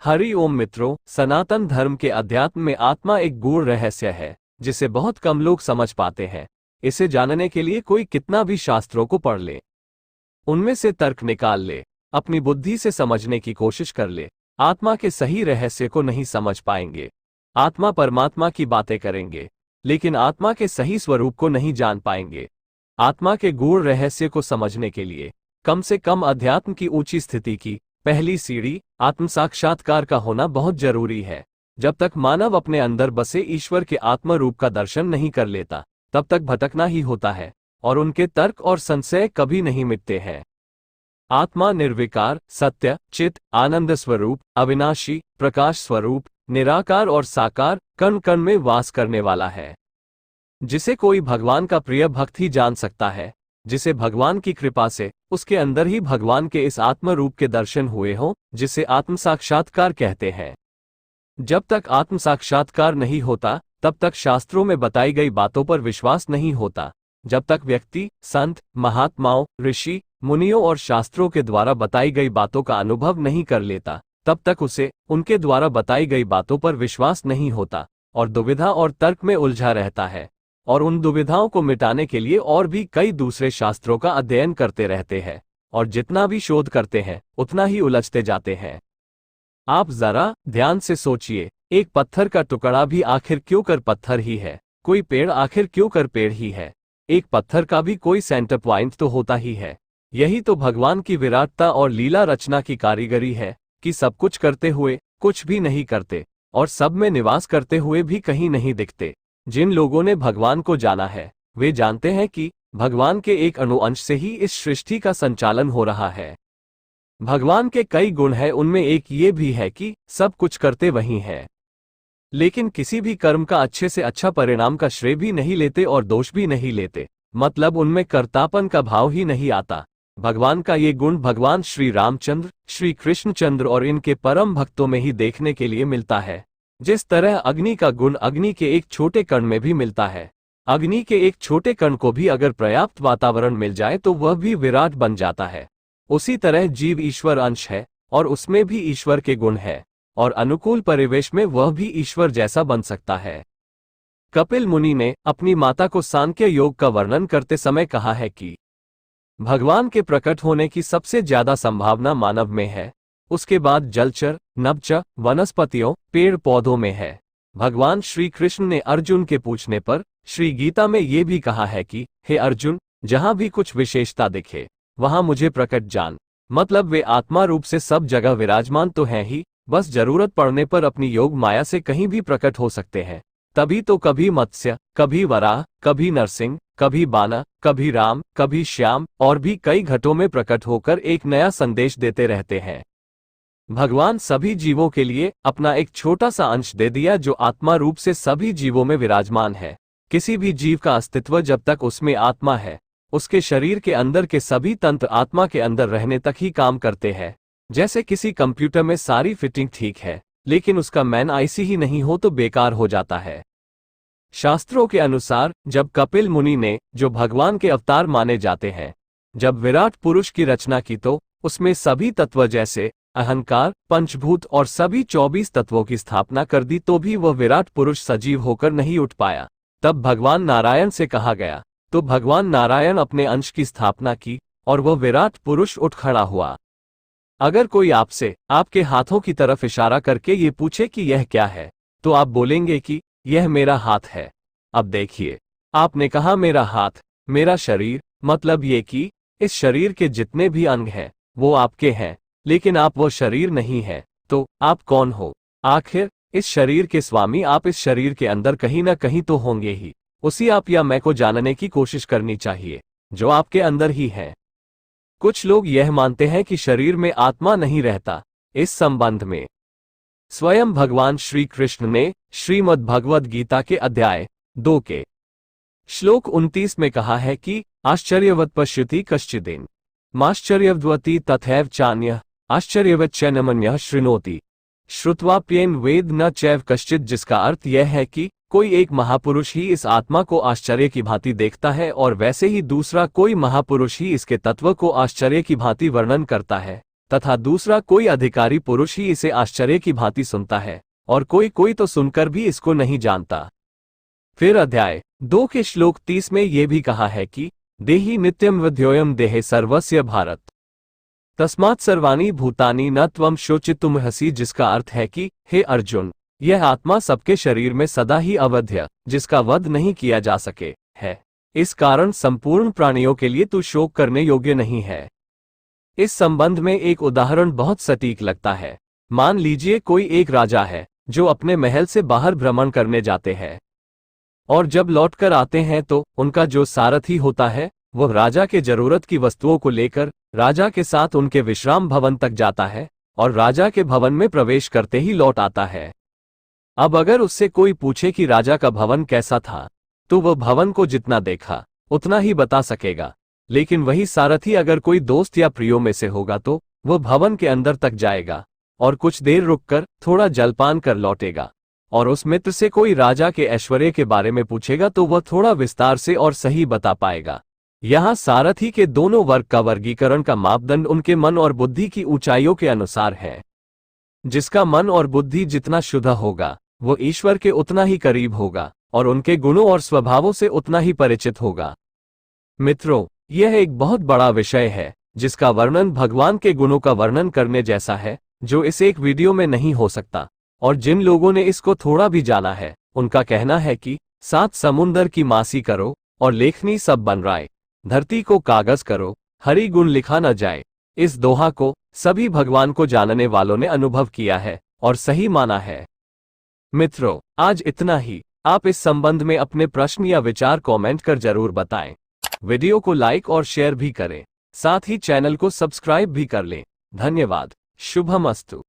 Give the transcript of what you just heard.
हरि ओम मित्रों, सनातन धर्म के अध्यात्म में आत्मा एक गूढ़ रहस्य है जिसे बहुत कम लोग समझ पाते हैं। इसे जानने के लिए कोई कितना भी शास्त्रों को पढ़ ले, उनमें से तर्क निकाल ले, अपनी बुद्धि से समझने की कोशिश कर ले, आत्मा के सही रहस्य को नहीं समझ पाएंगे। आत्मा परमात्मा की बातें करेंगे, लेकिन आत्मा के सही स्वरूप को नहीं जान पाएंगे। आत्मा के गूढ़ रहस्य को समझने के लिए कम से कम अध्यात्म की ऊंची स्थिति की पहली सीढ़ी आत्म साक्षात्कार का होना बहुत जरूरी है। जब तक मानव अपने अंदर बसे ईश्वर के आत्म रूप का दर्शन नहीं कर लेता, तब तक भटकना ही होता है और उनके तर्क और संशय कभी नहीं मिटते हैं। आत्मा निर्विकार, सत्य, चित, आनंद स्वरूप, अविनाशी, प्रकाश स्वरूप, निराकार और साकार, कण कण में वास करने वाला है, जिसे कोई भगवान का प्रिय भक्त ही जान सकता है, जिसे भगवान की कृपा से उसके अंदर ही भगवान के इस आत्म रूप के दर्शन हुए हों, जिसे आत्म साक्षात्कार कहते हैं। जब तक आत्म साक्षात्कार नहीं होता, तब तक शास्त्रों में बताई गई बातों पर विश्वास नहीं होता। जब तक व्यक्ति संत, महात्माओं, ऋषि, मुनियों और शास्त्रों के द्वारा बताई गई बातों का अनुभव नहीं कर लेता, तब तक उसे उनके द्वारा बताई गई बातों पर विश्वास नहीं होता और दुविधा और तर्क में उलझा रहता है, और उन दुविधाओं को मिटाने के लिए और भी कई दूसरे शास्त्रों का अध्ययन करते रहते हैं, और जितना भी शोध करते हैं उतना ही उलझते जाते हैं। आप जरा ध्यान से सोचिए, एक पत्थर का टुकड़ा भी आखिर क्यों कर पत्थर ही है, कोई पेड़ आखिर क्यों कर पेड़ ही है, एक पत्थर का भी कोई सेंटर पॉइंट तो होता ही है। यही तो भगवान की विराटता और लीला रचना की कारीगरी है कि सब कुछ करते हुए कुछ भी नहीं करते, और सब में निवास करते हुए भी कहीं नहीं दिखते। जिन लोगों ने भगवान को जाना है, वे जानते हैं कि भगवान के एक अणुअंश से ही इस सृष्टि का संचालन हो रहा है। भगवान के कई गुण हैं, उनमें एक ये भी है कि सब कुछ करते वही हैं, लेकिन किसी भी कर्म का अच्छे से अच्छा परिणाम का श्रेय भी नहीं लेते और दोष भी नहीं लेते। मतलब उनमें कर्तापन का भाव ही नहीं आता। भगवान का ये गुण भगवान श्री रामचंद्र, श्री कृष्णचंद्र और इनके परम भक्तों में ही देखने के लिए मिलता है। जिस तरह अग्नि का गुण अग्नि के एक छोटे कण में भी मिलता है। अग्नि के एक छोटे कण को भी अगर पर्याप्त वातावरण मिल जाए तो वह भी विराट बन जाता है। उसी तरह जीव ईश्वर अंश है और उसमें भी ईश्वर के गुण है, और अनुकूल परिवेश में वह भी ईश्वर जैसा बन सकता है। कपिल मुनि ने अपनी माता को सांख्य योग का वर्णन करते समय कहा है कि भगवान के प्रकट होने की सबसे ज्यादा संभावना मानव में है, उसके बाद जलचर, नभचर, वनस्पतियों, पेड़ पौधों में है। भगवान श्री कृष्ण ने अर्जुन के पूछने पर श्री गीता में ये भी कहा है कि हे अर्जुन, जहां भी कुछ विशेषता दिखे वहां मुझे प्रकट जान। मतलब वे आत्मा रूप से सब जगह विराजमान तो हैं ही, बस जरूरत पड़ने पर अपनी योग माया से कहीं भी प्रकट हो सकते हैं। तभी तो कभी मत्स्य, कभी वराह, कभी नरसिंह, कभी बाना, कभी राम, कभी श्याम, और भी कई घटों में प्रकट होकर एक नया संदेश देते रहते हैं। भगवान सभी जीवों के लिए अपना एक छोटा सा अंश दे दिया जो आत्मा रूप से सभी जीवों में विराजमान है। किसी भी जीव का अस्तित्व जब तक उसमें आत्मा है, उसके शरीर के अंदर के सभी तंत्र आत्मा के अंदर रहने तक ही काम करते हैं। जैसे किसी कंप्यूटर में सारी फिटिंग ठीक है, लेकिन उसका मैन आईसी ही नहीं हो तो बेकार हो जाता है। शास्त्रों के अनुसार जब कपिल मुनि ने, जो भगवान के अवतार माने जाते हैं, जब विराट पुरुष की रचना की तो उसमें सभी तत्व जैसे अहंकार, पंचभूत और सभी 24 तत्वों की स्थापना कर दी, तो भी वह विराट पुरुष सजीव होकर नहीं उठ पाया। तब भगवान नारायण से कहा गया, तो भगवान नारायण अपने अंश की स्थापना की और वह विराट पुरुष उठ खड़ा हुआ। अगर कोई आपसे आपके हाथों की तरफ इशारा करके ये पूछे कि यह क्या है, तो आप बोलेंगे कि यह मेरा हाथ है। अब देखिए, आपने कहा मेरा हाथ, मेरा शरीर, मतलब ये कि इस शरीर के जितने भी अंग हैं वो आपके हैं, लेकिन आप वो शरीर नहीं है। तो आप कौन हो? आखिर इस शरीर के स्वामी आप इस शरीर के अंदर कहीं ना कहीं तो होंगे ही। उसी आप या मैं को जानने की कोशिश करनी चाहिए, जो आपके अंदर ही है। कुछ लोग यह मानते हैं कि शरीर में आत्मा नहीं रहता। इस संबंध में स्वयं भगवान श्री कृष्ण ने श्रीमद् भगवद गीता के अध्याय 2 के श्लोक 29 में कहा है कि आश्चर्यवत् पश्यति कश्चिदेन माश्चर्यवद्वति तथैव चान्यः आश्चर्यवत् चैनमन्यः शृणोति श्रुत्वाप्येन वेद न चैव कश्चित्, जिसका अर्थ यह है कि कोई एक महापुरुष ही इस आत्मा को आश्चर्य की भांति देखता है और वैसे ही दूसरा कोई महापुरुष ही इसके तत्व को आश्चर्य की भांति वर्णन करता है। तथा दूसरा कोई अधिकारी पुरुष ही इसे आश्चर्य की भांति सुनता है, और कोई कोई तो सुनकर भी इसको नहीं जानता। फिर अध्याय 2 के श्लोक 30 में यह भी कहा है कि देहि नित्यम विद्योयम देहे सर्वस्य भारत तस्मात् सर्वाणि भूतानि न त्वं शोचितुमर्हसि, जिसका अर्थ है कि हे अर्जुन, यह आत्मा सबके शरीर में सदा ही अवध्य, जिसका वध नहीं किया जा सके है। इस कारण संपूर्ण प्राणियों के लिए तू शोक करने योग्य नहीं है। इस संबंध में एक उदाहरण बहुत सटीक लगता है। मान लीजिए कोई एक राजा है जो अपने महल से बाहर भ्रमण करने जाते हैं, और जब लौटकर आते हैं तो उनका जो सारथी होता है वह राजा के जरूरत की वस्तुओं को लेकर राजा के साथ उनके विश्राम भवन तक जाता है और राजा के भवन में प्रवेश करते ही लौट आता है। अब अगर उससे कोई पूछे कि राजा का भवन कैसा था, तो वह भवन को जितना देखा उतना ही बता सकेगा। लेकिन वही सारथी अगर कोई दोस्त या प्रियो में से होगा तो वह भवन के अंदर तक जाएगा और कुछ देर रुककर थोड़ा जलपान कर लौटेगा, और उस मित्र से कोई राजा के ऐश्वर्य के बारे में पूछेगा तो वह थोड़ा विस्तार से और सही बता पाएगा। यहाँ सारथी के दोनों वर्ग का वर्गीकरण का मापदंड उनके मन और बुद्धि की ऊंचाइयों के अनुसार है। जिसका मन और बुद्धि जितना शुद्ध होगा वो ईश्वर के उतना ही करीब होगा और उनके गुणों और स्वभावों से उतना ही परिचित होगा। मित्रों, यह एक बहुत बड़ा विषय है जिसका वर्णन भगवान के गुणों का वर्णन करने जैसा है, जो इस एक वीडियो में नहीं हो सकता। और जिन लोगों ने इसको थोड़ा भी जाना है उनका कहना है कि 7 समुंदर की मासी करो और लेखनी सब बन राय, धरती को कागज करो, हरि गुण लिखा न जाए। इस दोहा को सभी भगवान को जानने वालों ने अनुभव किया है और सही माना है। मित्रों, आज इतना ही। आप इस संबंध में अपने प्रश्न या विचार कमेंट कर जरूर बताएं। वीडियो को लाइक और शेयर भी करें, साथ ही चैनल को सब्सक्राइब भी कर लें। धन्यवाद। शुभमस्तु।